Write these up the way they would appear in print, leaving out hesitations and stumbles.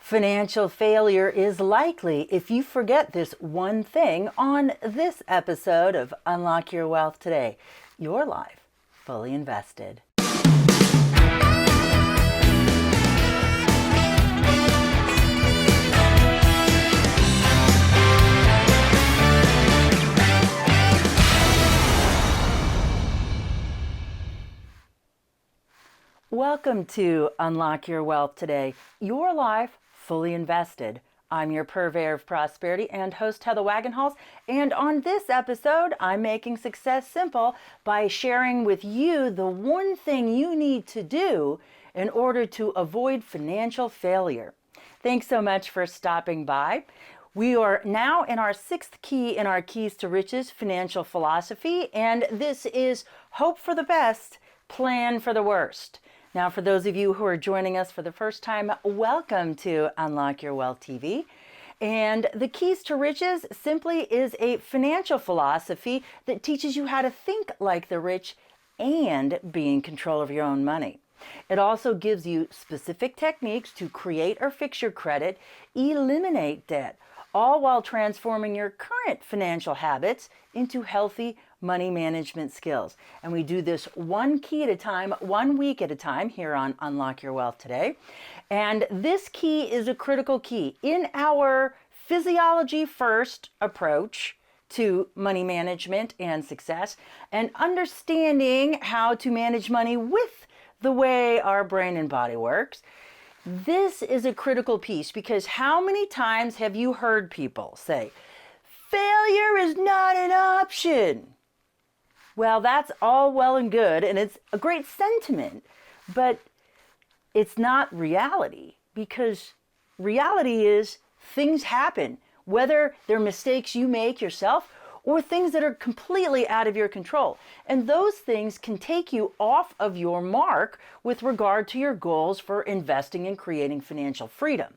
Financial failure is likely if you forget this one thing on this episode of Unlock Your Wealth Today. Your life fully invested. Welcome to Unlock Your Wealth Today. Your life fully invested. I'm your purveyor of prosperity and host Heather Wagenhals, and on this episode, I'm making success simple by sharing with you the one thing you need to do in order to avoid financial failure. Thanks so much for stopping by. We are now in our sixth key in our Keys to Riches financial philosophy, and this is hope for the best, plan for the worst. Now, for those of you who are joining us for the first time, welcome to Unlock Your Wealth TV. And the Keys to Riches simply is a financial philosophy that teaches you how to think like the rich and be in control of your own money. It also gives you specific techniques to create or fix your credit, eliminate debt, all while transforming your current financial habits into healthy money management skills. And we do this one key at a time, 1 week at a time here on Unlock Your Wealth Today. And this key is a critical key in our physiology first approach to money management and success, and understanding how to manage money with the way our brain and body works. This is a critical piece because how many times have you heard people say, failure is not an option? Well, that's all well and good, and it's a great sentiment, but it's not reality, because reality is things happen, whether they're mistakes you make yourself or things that are completely out of your control. And those things can take you off of your mark with regard to your goals for investing and creating financial freedom.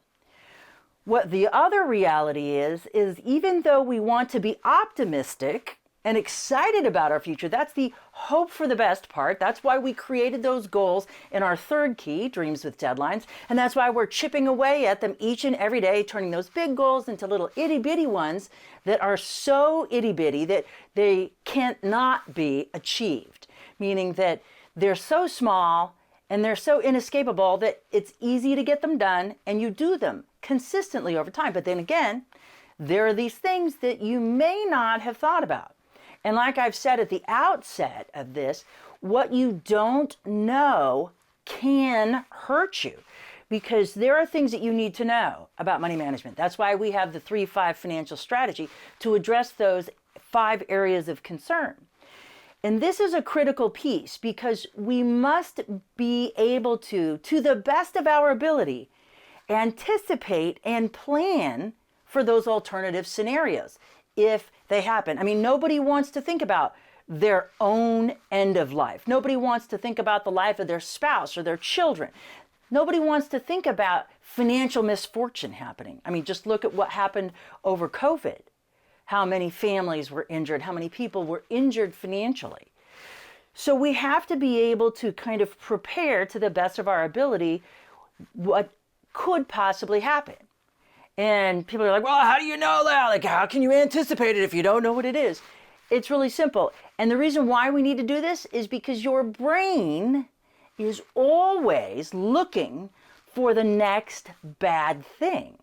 What the other reality is even though we want to be optimistic and excited about our future, that's the hope for the best part. That's why we created those goals in our third key, Dreams with Deadlines. And that's why we're chipping away at them each and every day, turning those big goals into little itty bitty ones that are so itty bitty that they can't not be achieved. Meaning that they're so small and they're so inescapable that it's easy to get them done, and you do them consistently over time. But then again, there are these things that you may not have thought about. And like I've said at the outset of this, what you don't know can hurt you, because there are things that you need to know about money management. That's why we have the 3-5 financial strategy to address those 5 areas of concern. And this is a critical piece because we must be able to the best of our ability, anticipate and plan for those alternative scenarios if they happen. I mean, nobody wants to think about their own end of life. Nobody wants to think about the life of their spouse or their children. Nobody wants to think about financial misfortune happening. I mean, just look at what happened over COVID. How many families were injured, how many people were injured financially. So we have to be able to kind of prepare to the best of our ability what could possibly happen. And people are like, well, how do you know that? Like, how can you anticipate it if you don't know what it is? It's really simple. And the reason why we need to do this is because your brain is always looking for the next bad thing.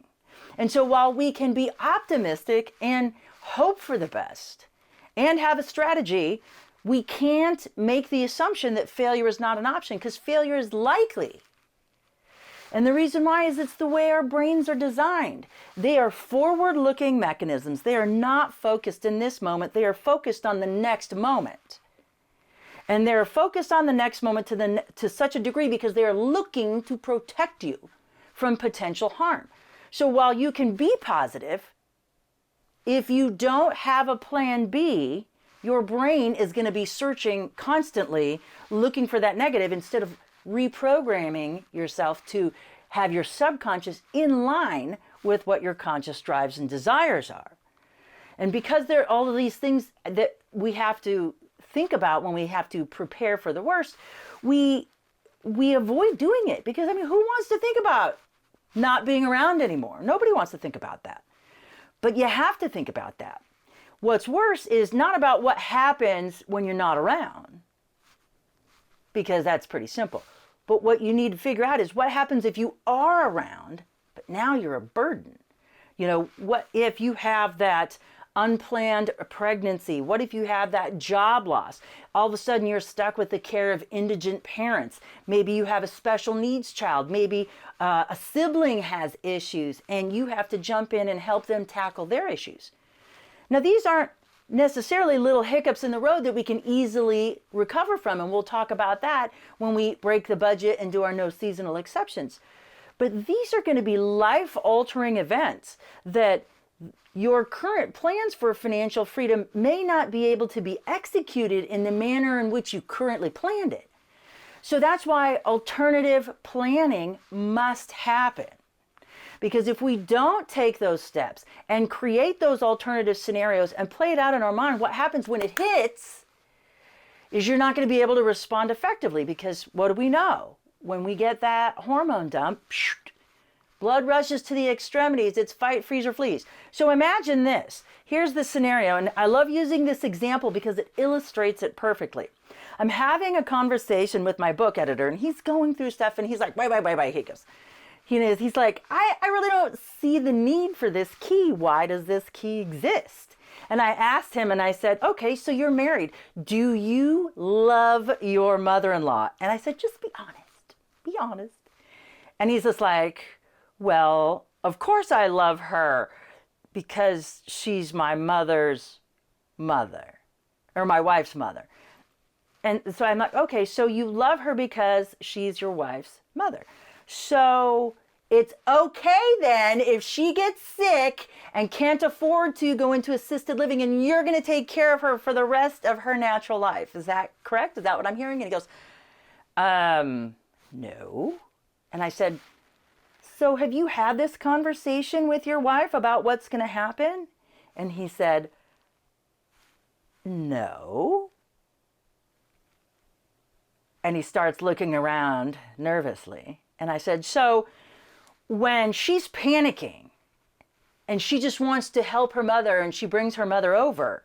And so while we can be optimistic and hope for the best and have a strategy, we can't make the assumption that failure is not an option, because failure is likely. And the reason why is it's the way our brains are designed. They are forward-looking mechanisms. They are not focused in this moment. They are focused on the next moment. And they're focused on the next moment to such a degree because they are looking to protect you from potential harm. So while you can be positive, if you don't have a plan B, your brain is going to be searching constantly, looking for that negative, instead of reprogramming yourself to have your subconscious in line with what your conscious drives and desires are. And because there are all of these things that we have to think about when we have to prepare for the worst, we avoid doing it. Because, I mean, who wants to think about not being around anymore. Nobody wants to think about that. But you have to think about that. What's worse is not about what happens when you're not around, because that's pretty simple. But what you need to figure out is what happens if you are around, but now you're a burden. What if you have that unplanned pregnancy? What if you have that job loss? All of a sudden you're stuck with the care of indigent parents. Maybe you have a special needs child. Maybe a sibling has issues and you have to jump in and help them tackle their issues. Now, these aren't necessarily little hiccups in the road that we can easily recover from, and we'll talk about that when we break the budget and do our no seasonal exceptions. But these are going to be life-altering events that your current plans for financial freedom may not be able to be executed in the manner in which you currently planned it. So that's why alternative planning must happen. Because if we don't take those steps and create those alternative scenarios and play it out in our mind, what happens when it hits is you're not going to be able to respond effectively, because what do we know? When we get that hormone dump, blood rushes to the extremities. It's fight, freeze, or flees. So imagine this. Here's the scenario, and I love using this example because it illustrates it perfectly. I'm having a conversation with my book editor, and he's going through stuff, and he's like, wait. He goes, he's like, I really don't see the need for this key. Why does this key exist? And I asked him and I said, okay, so you're married. Do you love your mother-in-law? And I said, just be honest. And he's just like, well, of course I love her because she's my mother's mother, or my wife's mother. And so I'm like, okay, so you love her because she's your wife's mother. So it's okay then if she gets sick and can't afford to go into assisted living, and you're going to take care of her for the rest of her natural life. Is that correct? Is that what I'm hearing? And he goes, no. And I said, so have you had this conversation with your wife about what's going to happen? And he said, no. And he starts looking around nervously. And I said, so when she's panicking and she just wants to help her mother and she brings her mother over,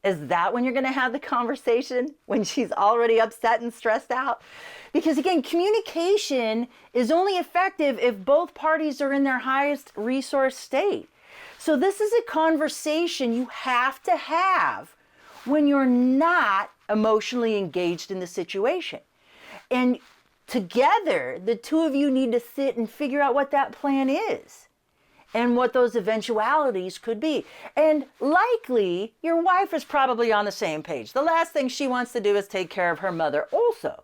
is that when you're going to have the conversation, when she's already upset and stressed out? Because again, communication is only effective if both parties are in their highest resource state. So this is a conversation you have to have when you're not emotionally engaged in the situation. And together, the two of you need to sit and figure out what that plan is and what those eventualities could be. And likely, your wife is probably on the same page. The last thing she wants to do is take care of her mother also.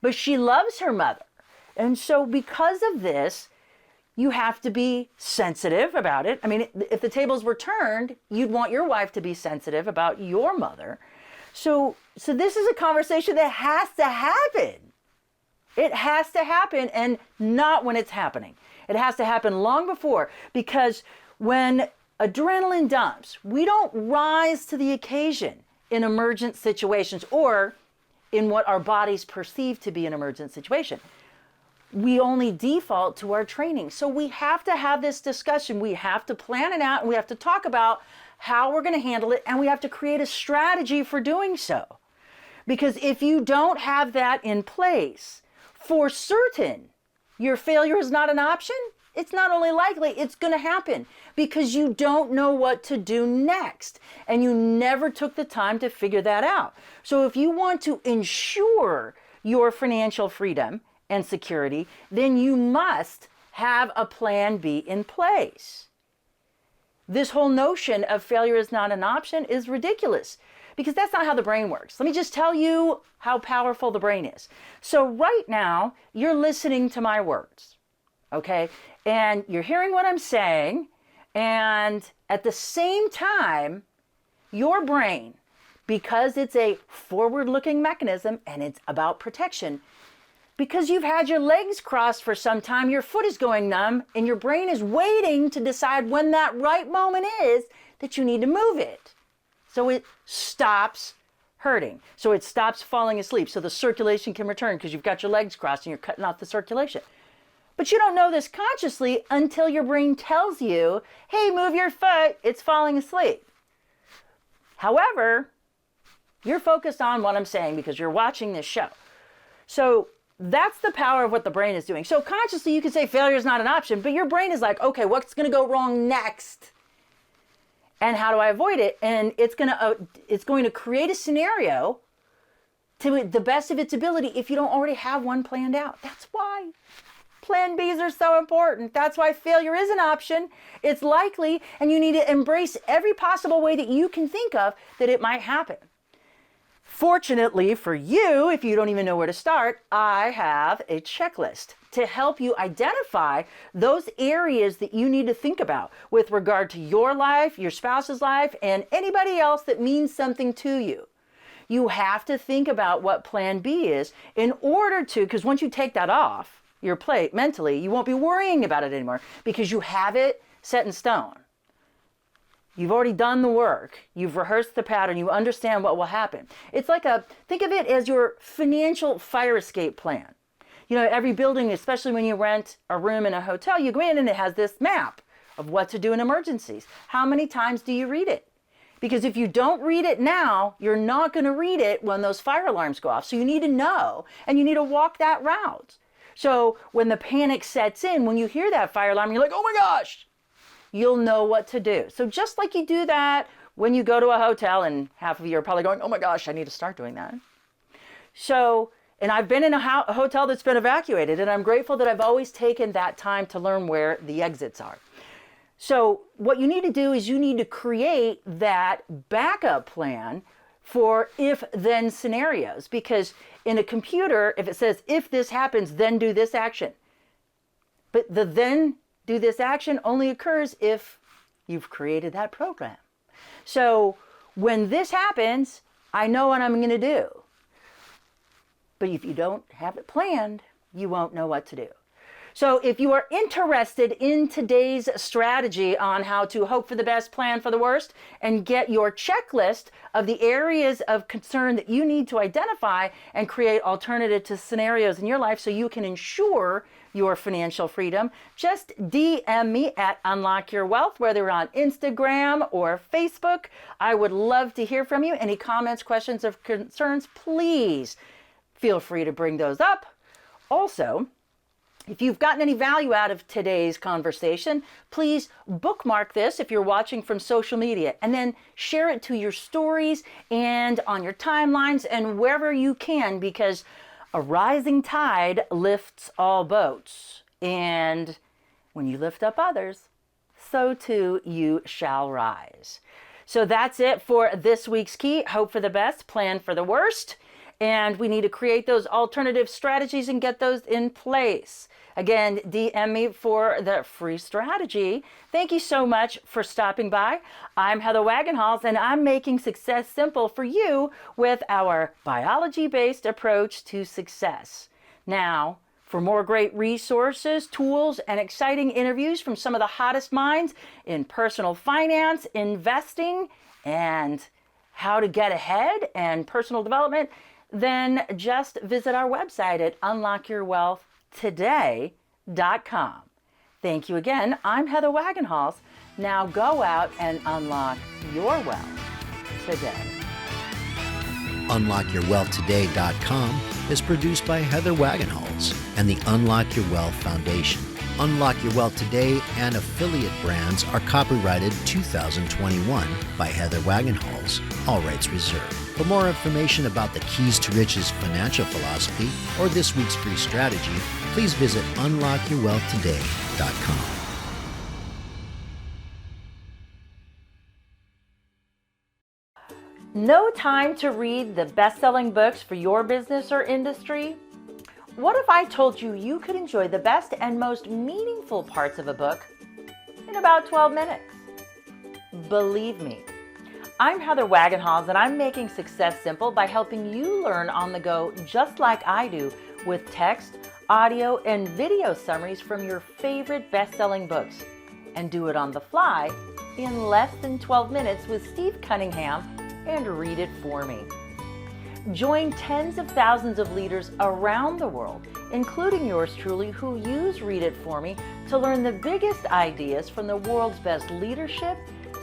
But she loves her mother. And so because of this, you have to be sensitive about it. I mean, if the tables were turned, you'd want your wife to be sensitive about your mother. So this is a conversation that has to happen. It has to happen, and not when it's happening. It has to happen long before, because when adrenaline dumps, we don't rise to the occasion in emergent situations or in what our bodies perceive to be an emergent situation. We only default to our training. So we have to have this discussion. We have to plan it out, and we have to talk about how we're going to handle it, and we have to create a strategy for doing so. Because if you don't have that in place, for certain, your failure is not an option. It's not only likely, it's going to happen because you don't know what to do next, and you never took the time to figure that out. So if you want to ensure your financial freedom and security, then you must have a plan B in place. This whole notion of failure is not an option is ridiculous, because that's not how the brain works. Let me just tell you how powerful the brain is. So right now, you're listening to my words, okay? And you're hearing what I'm saying, and at the same time, your brain, because it's a forward-looking mechanism and it's about protection, because you've had your legs crossed for some time, your foot is going numb, and your brain is waiting to decide when that right moment is that you need to move it. So it stops hurting. So it stops falling asleep. So the circulation can return because you've got your legs crossed and you're cutting off the circulation. But you don't know this consciously until your brain tells you, hey, move your foot, it's falling asleep. However, you're focused on what I'm saying because you're watching this show. So that's the power of what the brain is doing. So consciously you can say failure is not an option, but your brain is like, okay, what's going to go wrong next? And how do I avoid it? And it's going to create a scenario to the best of its ability if you don't already have one planned out. That's why Plan Bs are so important. That's why failure is an option. It's likely, and you need to embrace every possible way that you can think of that it might happen. Fortunately for you, if you don't even know where to start, I have a checklist to help you identify those areas that you need to think about with regard to your life, your spouse's life, and anybody else that means something to you. You have to think about what Plan B is in order to, because once you take that off your plate mentally, you won't be worrying about it anymore because you have it set in stone. You've already done the work. You've rehearsed the pattern. You understand what will happen. It's like think of it as your financial fire escape plan. You know, every building, especially when you rent a room in a hotel, you go in and it has this map of what to do in emergencies. How many times do you read it? Because if you don't read it now, you're not going to read it when those fire alarms go off. So you need to know, and you need to walk that route. So when the panic sets in, when you hear that fire alarm, you're like, oh my gosh, you'll know what to do. So just like you do that when you go to a hotel, and half of you are probably going, oh my gosh, I need to start doing that. So, and I've been in a hotel that's been evacuated, and I'm grateful that I've always taken that time to learn where the exits are. So what you need to do is you need to create that backup plan for if-then scenarios, because in a computer, if it says, if this happens, then do this action. But the then do this action only occurs if you've created that program. So when this happens, I know what I'm going to do. But if you don't have it planned, you won't know what to do. So if you are interested in today's strategy on how to hope for the best, plan for the worst, and get your checklist of the areas of concern that you need to identify and create alternative to scenarios in your life so you can ensure your financial freedom, just DM me at Unlock Your Wealth, whether on Instagram or Facebook. I would love to hear from you. Any comments, questions, or concerns, please feel free to bring those up. Also, if you've gotten any value out of today's conversation, please bookmark this if you're watching from social media, and then share it to your stories and on your timelines and wherever you can, because a rising tide lifts all boats. And when you lift up others, so too you shall rise. So that's it for this week's key. Hope for the best, plan for the worst. And we need to create those alternative strategies and get those in place. Again, DM me for the free strategy. Thank you so much for stopping by. I'm Heather Wagenhals, and I'm making success simple for you with our biology-based approach to success. Now, for more great resources, tools, and exciting interviews from some of the hottest minds in personal finance, investing, and how to get ahead and personal development, then just visit our website at unlockyourwealthtoday.com. Thank you again. I'm Heather Wagenhals. Now go out and unlock your wealth today. UnlockYourWealthToday.com is produced by Heather Wagenhals and the Unlock Your Wealth Foundation. Unlock Your Wealth Today and affiliate brands are copyrighted 2021 by Heather Wagenhals, all rights reserved. For more information about the Keys to Riches financial philosophy or this week's free strategy, please visit UnlockYourWealthToday.com. No time to read the best-selling books for your business or industry? What if I told you you could enjoy the best and most meaningful parts of a book in about 12 minutes? Believe me, I'm Heather Wagenhals, and I'm making success simple by helping you learn on the go just like I do with text, audio, and video summaries from your favorite best-selling books, and do it on the fly in less than 12 minutes with Steve Cunningham and read it for me. Join tens of thousands of leaders around the world including yours truly, who use Read It For Me to learn the biggest ideas from the world's best leadership,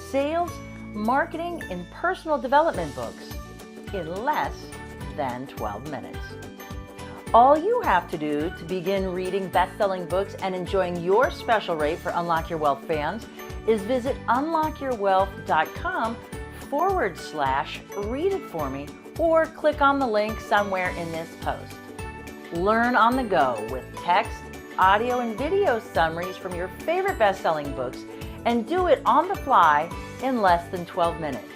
sales, marketing, and personal development books in less than 12 minutes. All you have to do to begin reading best-selling books and enjoying your special rate for Unlock Your Wealth fans is visit unlockyourwealth.com/read it for me or click on the link somewhere in this post. Learn on the go with text, audio, and video summaries from your favorite best-selling books and do it on the fly in less than 12 minutes.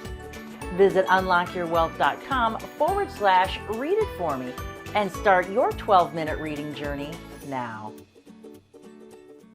Visit unlockyourwealth.com/read it for me and start your 12-minute reading journey now.